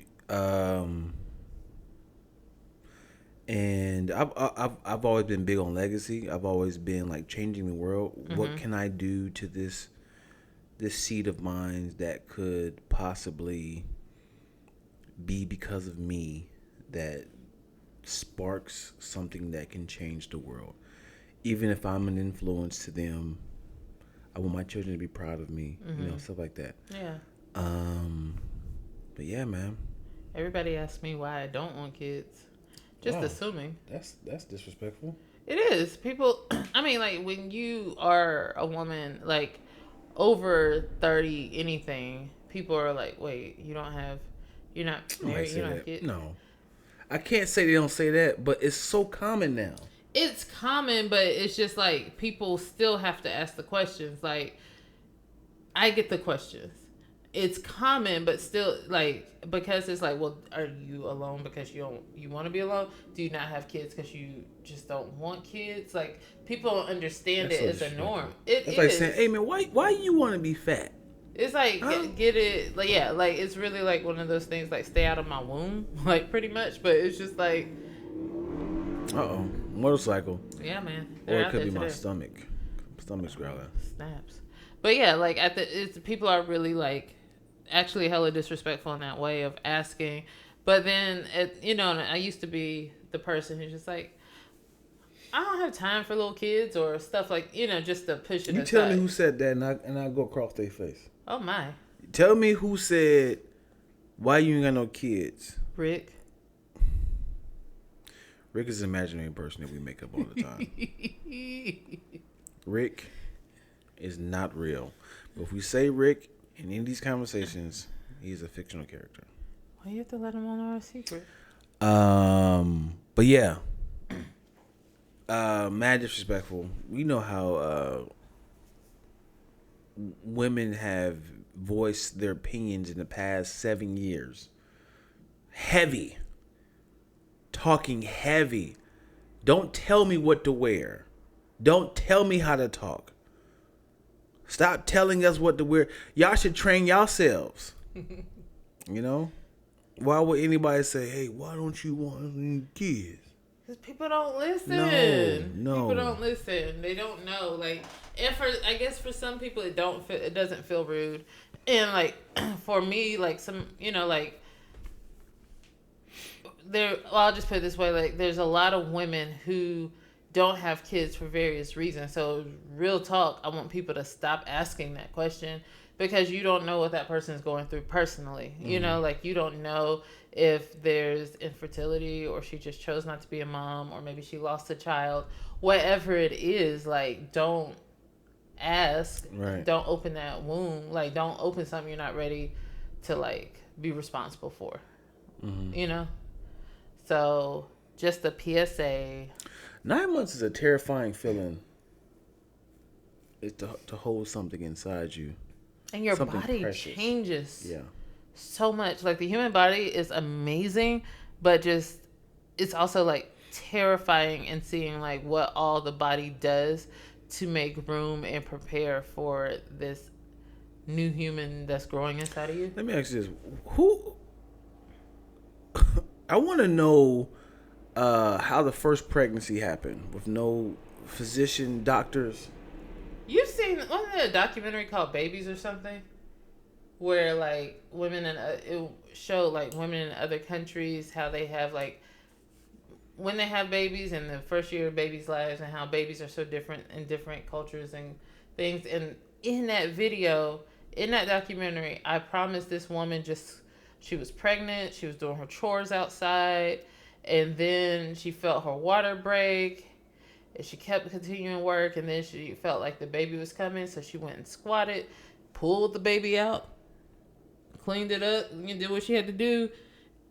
and I've always been big on legacy. I've always been like changing the world. What can I do to this seed of mine that could possibly be because of me that sparks something that can change the world? Even if I'm an influence to them, I want my children to be proud of me. Stuff like that. Yeah. But yeah, man. Everybody asks me why I don't want kids. Just assuming. That's disrespectful. It is. People, I mean, like, when you are a woman, like, over 30 anything, people are like, wait, you're not married, you don't have kids? No. I can't say they don't say that, but it's so common now. It's common, but it's just like people still have to ask the questions. Like, I get the questions. It's common, but still, like, because it's like, well, are you alone because you want to be alone? Do you not have kids because you just don't want kids? Like, people don't understand it as a norm. It's like saying, hey man, why you want to be fat? It's like, get it, like, yeah, like, it's really like one of those things, like, stay out of my womb, like, pretty much. But it's just like, motorcycle. Yeah, man. Or it could be my stomach's growling. Snaps. But yeah, like, people are really, like, actually hella disrespectful in that way of asking. But then, I used to be the person who's just like, I don't have time for little kids or stuff like, just to push it You aside. tell me who said that, and I'll go across their face. Oh, my. Tell me who said, why you ain't got no kids? Rick. Rick is an imaginary person that we make up all the time. Rick is not real. But if we say Rick in any of these conversations, he's a fictional character. Why you have to let him on our secret? But yeah. Mad disrespectful. We know how women have voiced their opinions in the past 7 years. Heavy. Talking heavy. Don't tell me what to wear. Don't tell me how to talk. Stop telling us what to wear. Y'all should train yourselves. Why would anybody say, hey, why don't you want any kids? Because people don't listen. No. People don't listen. They don't know. Like, and I guess for some people it doesn't feel rude. And like, for me, like, I'll just put it this way, like, there's a lot of women who don't have kids for various reasons. So real talk, I want people to stop asking that question, because you don't know what that person is going through personally. Like, you don't know if there's infertility, or she just chose not to be a mom, or maybe she lost a child. Whatever it is, like, don't ask. Right. Don't open that wound. Like, don't open something you're not ready to, like, be responsible for. So just a PSA. 9 months is a terrifying feeling. It's to hold something inside you. And your something body precious. changes Yeah. so much. Like, the human body is amazing, but just, it's also, like, terrifying in seeing, like, what all the body does to make room and prepare for this new human that's growing inside of you. Let me ask you this. I want to know how the first pregnancy happened with no physician, doctors. You've seen, wasn't there a documentary called Babies or something? Where, like, it showed, like, women in other countries, how they have, like, when they have babies in the first year of babies' lives, and how babies are so different in different cultures and things. And in that video, in that documentary, I promise this woman she was pregnant, she was doing her chores outside, And then she felt her water break. And she kept continuing work. And then she felt like the baby was coming. So she went and squatted, pulled the baby out, cleaned it up, and did what she had to do.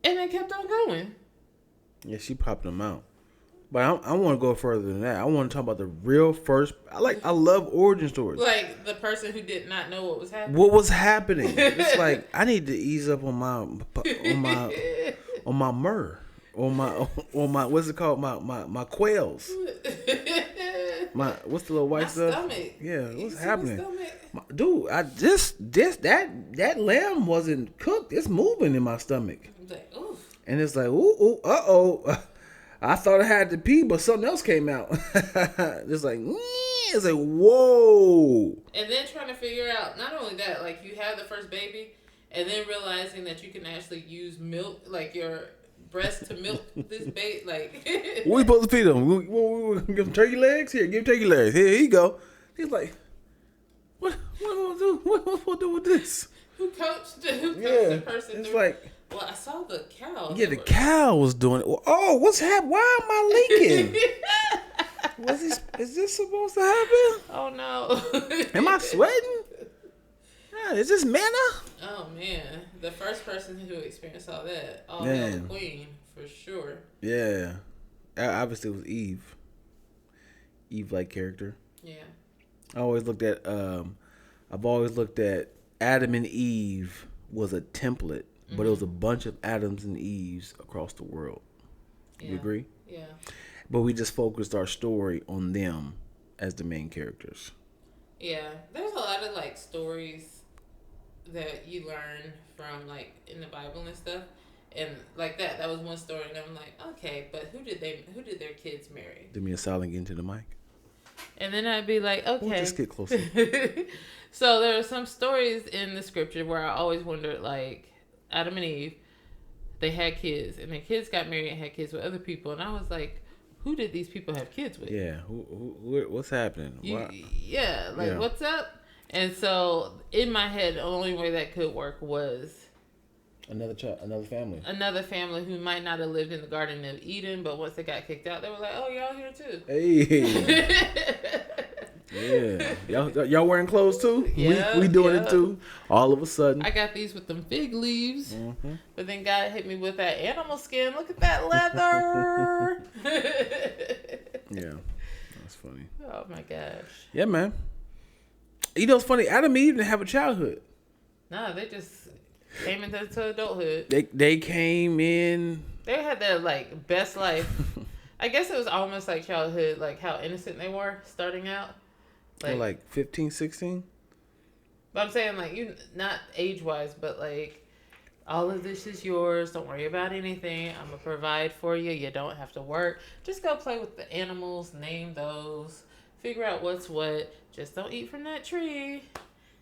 And then kept on going. Yeah, she popped them out. But I want to go further than that. I want to talk about the real first. I love origin stories. Like the person who did not know what was happening. What was happening? It's like I need to ease up on my myrrh, on my what's it called? My quails. What's the little white stuff? Stomach. Yeah, what's happening? Dude, I just that lamb wasn't cooked. It's moving in my stomach. I'm like, oof. And it's like, ooh, I thought I had to pee, but something else came out. It's like, whoa. And then trying to figure out, not only that, like you have the first baby, and then realizing that you can actually use milk, like your breast to milk this baby. Like, what we supposed to feed him? We give him turkey legs? Here, give him turkey legs. Here you go. He's like, what am I gonna do? What am I supposed to do with this? Who coached the person? It's through? like, well, I saw the cow. yeah, the cow was doing it. Oh, what's happening? Why am I leaking? Is this supposed to happen? Oh no. Am I sweating? Yeah, is this manna? Oh man, the first person who experienced all that, Man. the queen for sure. Yeah, obviously it was Eve. Eve-like character. Yeah. I've always looked at Adam and Eve was a template, but it was a bunch of Adams and Eves across the world. Yeah. You agree? Yeah. But we just focused our story on them as the main characters. Yeah, there's a lot of like stories that you learn from like in the Bible and stuff, and like that was one story, and I'm like, okay, but who did their kids marry? Do me a solid, get into the mic. And then I'd be like, okay, We'll just get closer. So there are some stories in the scripture where I always wondered, like Adam and Eve, they had kids, and their kids got married and had kids with other people, and I was like, who did these people have kids with? Yeah, what's happening? What's up? And so in my head, the only way that could work was another family. Another family who might not have lived in the Garden of Eden, but once they got kicked out, they were like, "Oh, y'all here too." Hey. Yeah. Y'all wearing clothes too? Yeah, we doing it too. All of a sudden. I got these with them fig leaves. Mm-hmm. But then God hit me with that animal skin. Look at that leather. Yeah. That's funny. Oh my gosh. Yeah, man. You know, it's funny. Adam and Eve didn't have a childhood. No, they just came into adulthood. They came in. They had their like best life. I guess it was almost like childhood, like how innocent they were starting out. Like 15, 16? But I'm saying like you not age wise, but like all of this is yours. Don't worry about anything. I'm gonna provide for you. You don't have to work. Just go play with the animals. Name those. Figure out what's what. Just don't eat from that tree.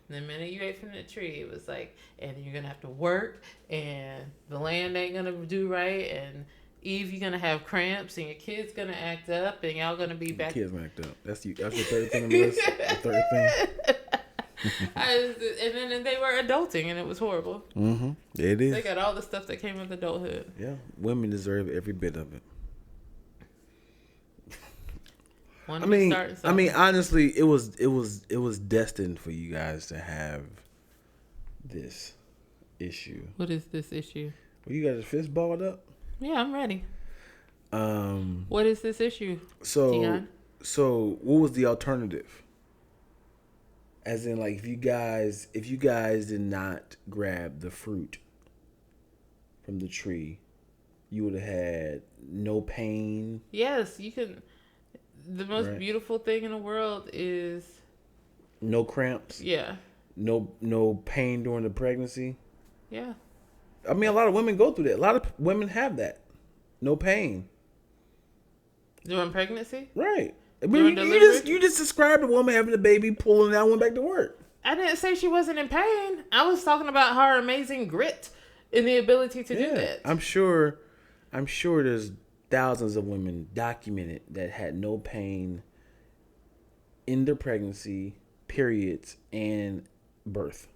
And the minute you ate from the tree, it was like, and you're gonna have to work, and the land ain't gonna do right, and Eve, you're gonna have cramps, and your kid's gonna act up, and y'all gonna be back. Kids gonna act up. That's you. That's your third thing on the list. The third thing. And then they were adulting, and it was horrible. Mm-hmm. It is. They got all the stuff that came with adulthood. Yeah, women deserve every bit of it. I mean, honestly, it was destined for you guys to have this issue. What is this issue? Well, you got your fist balled up. Yeah, I'm ready. What is this issue? So what was the alternative? As in, like, if you guys did not grab the fruit from the tree, you would have had no pain. Yes, you can. The most beautiful thing in the world is no cramps. Yeah. No pain during the pregnancy. Yeah. I mean, a lot of women go through that. A lot of women have that. No pain. During pregnancy? Right. I mean, you just described a woman having a baby, pulling that one back to work. I didn't say she wasn't in pain. I was talking about her amazing grit and the ability to do that. I'm sure there's thousands of women documented that had no pain in their pregnancy, periods, and birth.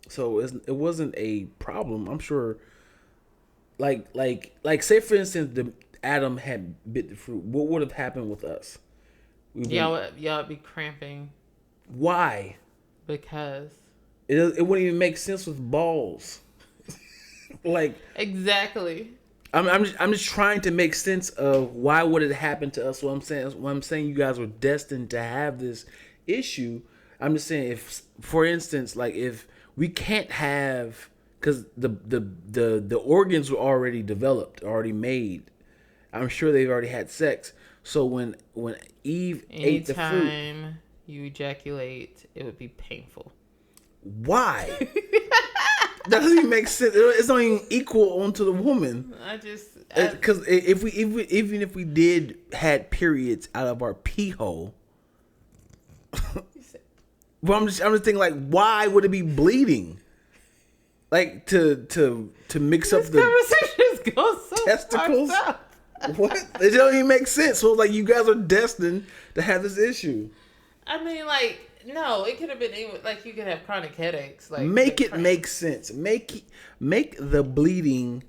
So it wasn't a problem. I'm sure say for instance, the Adam had bit the fruit. What would have happened with us? Y'all would be cramping. Why? Because it wouldn't even make sense with balls. Like exactly. I'm just trying to make sense of why would it happen to us. What I'm saying you guys were destined to have this issue. I'm just saying if, for instance, like if we can't have, because the organs were already developed, already made. I'm sure they've already had sex. So when Eve ate the fruit, anytime you ejaculate, it would be painful. Why? That doesn't even make sense. It's not even equal onto the woman. Because even if we did had periods out of our pee hole, well, I'm just thinking like, why would it be bleeding? Like to mix up the conversations go so testicles. What? It don't even make sense. So like, you guys are destined to have this issue. I mean, like, no, it could have been like you could have chronic headaches. Like, make it make sense. Make the bleeding.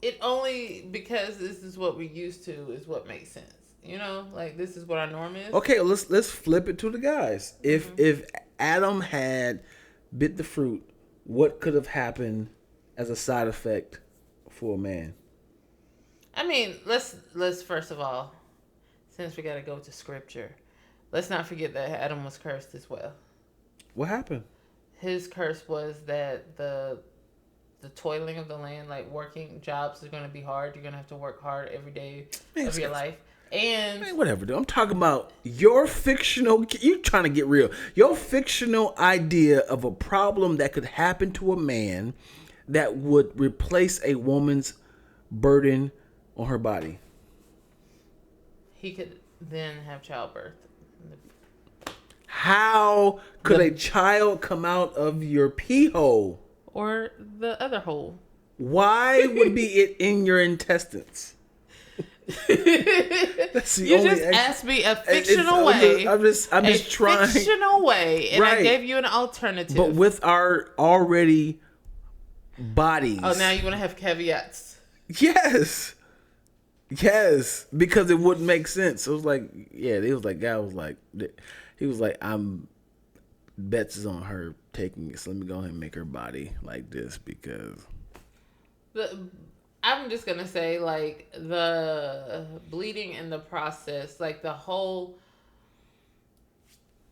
It only because this is what we're used to is what makes sense. You know, like this is what our norm is. Okay, let's flip it to the guys. If Adam had bit the fruit, what could have happened as a side effect for a man? I mean, let's first of all, since we got to go to scripture, let's not forget that Adam was cursed as well. What happened? His curse was that the toiling of the land, like working jobs, is going to be hard. You're going to have to work hard every day of your life. And whatever, dude. I'm talking about your fictional. You trying to get real? Your fictional idea of a problem that could happen to a man that would replace a woman's burden on her body. He could then have childbirth. How could a child come out of your pee hole? Or the other hole. Why would be it in your intestines? That's the you only just asked me a fictional way. I'm just trying. Fictional way, and right. I gave you an alternative. But with our already bodies. Oh, now you want to have caveats? Yes, because it wouldn't make sense. It was like, yeah, it was like guy was like, he was like, bets is on her taking it, so let me go ahead and make her body like this because. I'm just gonna say, like, the bleeding in the process, like the whole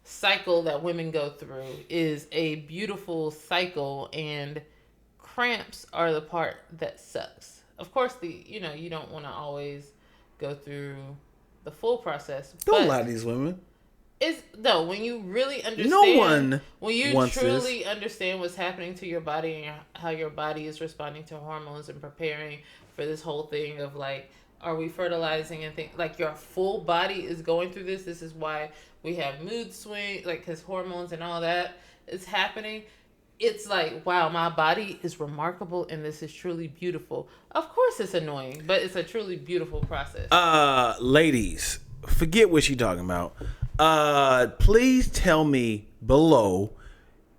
cycle that women go through is a beautiful cycle, and cramps are the part that sucks. Of course, you don't want to always go through the full process. Don't lie to these women. When you really understand, no one when you truly understand what's happening to your body and how your body is responding to hormones and preparing for this whole thing of like, are we fertilizing and think like your full body is going through this. This is why we have mood swings, like because hormones and all that is happening. It's like, wow, my body is remarkable and this is truly beautiful. Of course, it's annoying, but it's a truly beautiful process. Ladies, forget what she's talking about. Please tell me below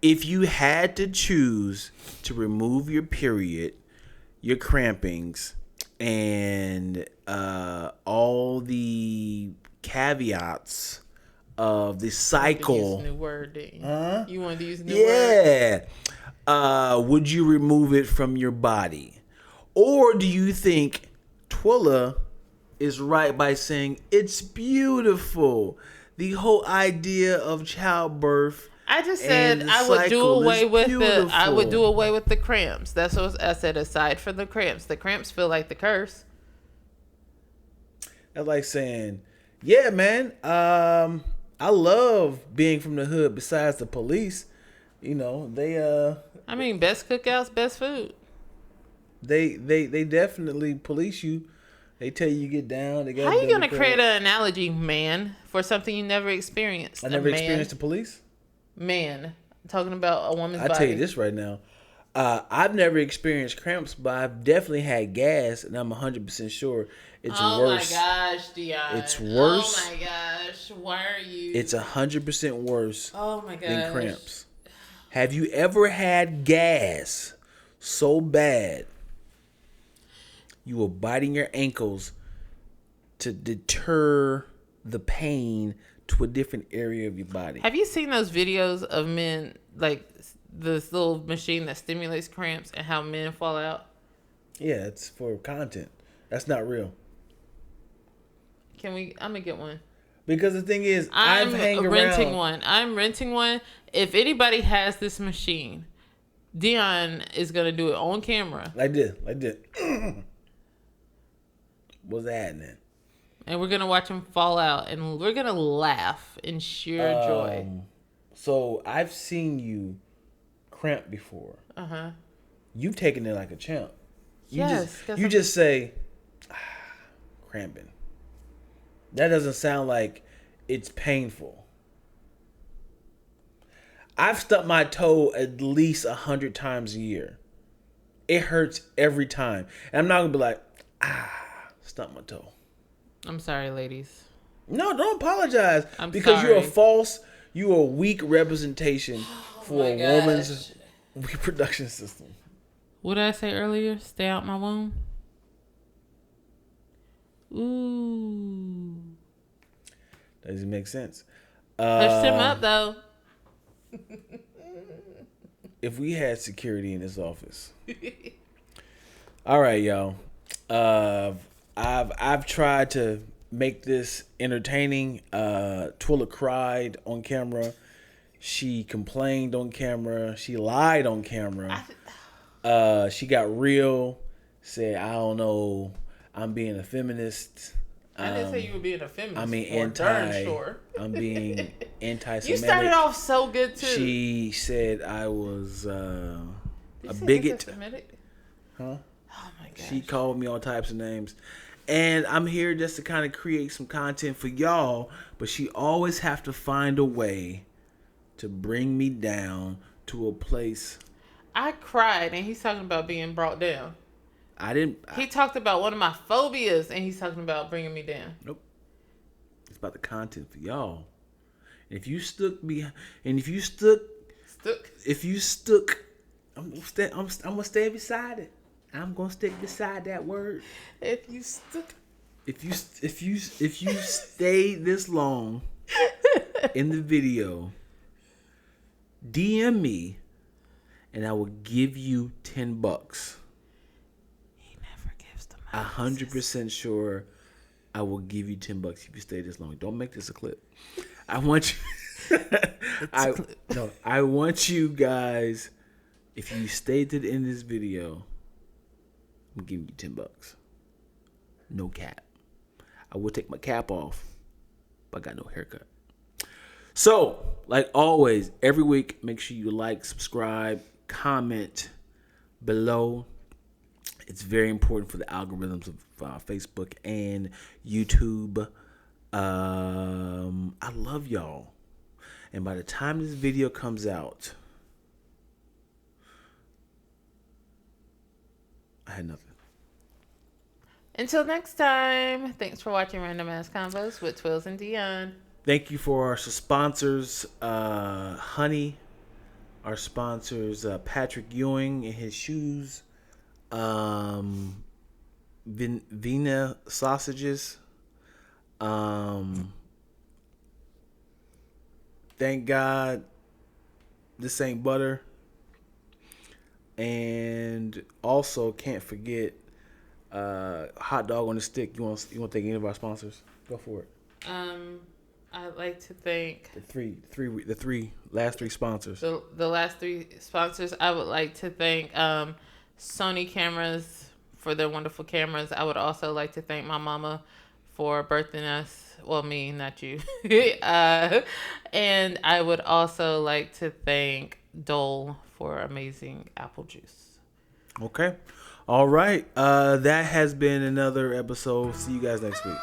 if you had to choose to remove your period, your crampings, and all the caveats of the cycle. You want to use a new word, You want to use a new word? Yeah. Would you remove it from your body? Or do you think Twilla is right by saying it's beautiful? The whole idea of childbirth. I just said I would do away with the cramps. That's what I said. Aside from the cramps feel like the curse. That's like saying, yeah, man. I love being from the hood. Besides the police, they. I mean, best cookouts, best food. They definitely police you. They tell you get down. How are you going to create an analogy, man, for something you never experienced? I never experienced the police? Man. I'm talking about a woman's body. I'll tell you this right now. I've never experienced cramps, but I've definitely had gas, and I'm 100% sure it's worse. Oh, my gosh, Dion. It's worse. Oh, my gosh. Why are you... It's 100% worse than cramps. Have you ever had gas so bad you were biting your ankles to deter the pain to a different area of your body. Have you seen those videos of men, like this little machine that stimulates cramps and how men fall out? Yeah, it's for content. That's not real. I'm gonna get one. Because the thing is, I'm renting one. I'm renting one. If anybody has this machine, Dion is gonna do it on camera. Like this. What's happening? And we're gonna watch him fall out, and we're gonna laugh in sheer joy. So I've seen you cramp before. You've taken it like a champ. You just say, cramping. That doesn't sound like it's painful. I've stubbed my toe at least 100 times a year. It hurts every time. And I'm not going to be like, stubbed my toe. I'm sorry, ladies. No, don't apologize. Because you're a weak representation for a woman's reproduction system. What did I say earlier? Stay out my womb? Ooh. Doesn't make sense. Pushed him up, though. If we had security in this office. All right, y'all. I've tried to make this entertaining. Twilla cried on camera. She complained on camera. She lied on camera. She got real. Said, I don't know. I'm being a feminist. I didn't say you were being a feminist. I mean, I'm being anti-Semitic. You started off so good, too. She said I was a bigot. Huh? Oh, my gosh. She called me all types of names. And I'm here just to kind of create some content for y'all. But she always have to find a way to bring me down to a place. I cried, and he's talking about being brought down. He talked about one of my phobias, and he's talking about bringing me down. Nope. It's about the content for y'all. And if you stuck, I'm gonna stay beside it. I'm gonna stick beside that word. If you stay this long in the video, DM me, and I will give you $10. 100% sure I will give you $10 if you stay this long. Don't make this a clip. I want you. I want you guys. If you stay to the end of this video, I'm giving you $10. No cap. I will take my cap off, but I got no haircut. So, like always, every week, make sure you like, subscribe, comment below. It's very important for the algorithms of Facebook and YouTube. I love y'all. And by the time this video comes out, I had nothing. Until next time, thanks for watching Random Ass Combos with Twills and Dion. Thank you for our sponsors, Honey. Our sponsors, Patrick Ewing and his shoes. Vina sausages. Thank God this ain't butter. And also can't forget hot dog on the stick. You want to thank any of our sponsors? Go for it. I'd like to thank the last three sponsors. The last three sponsors. I would like to thank Sony Cameras for their wonderful cameras. I would also like to thank my mama for birthing us. Well, me, not you. And I would also like to thank Dole for amazing apple juice. Okay. All right. That has been another episode. See you guys next week.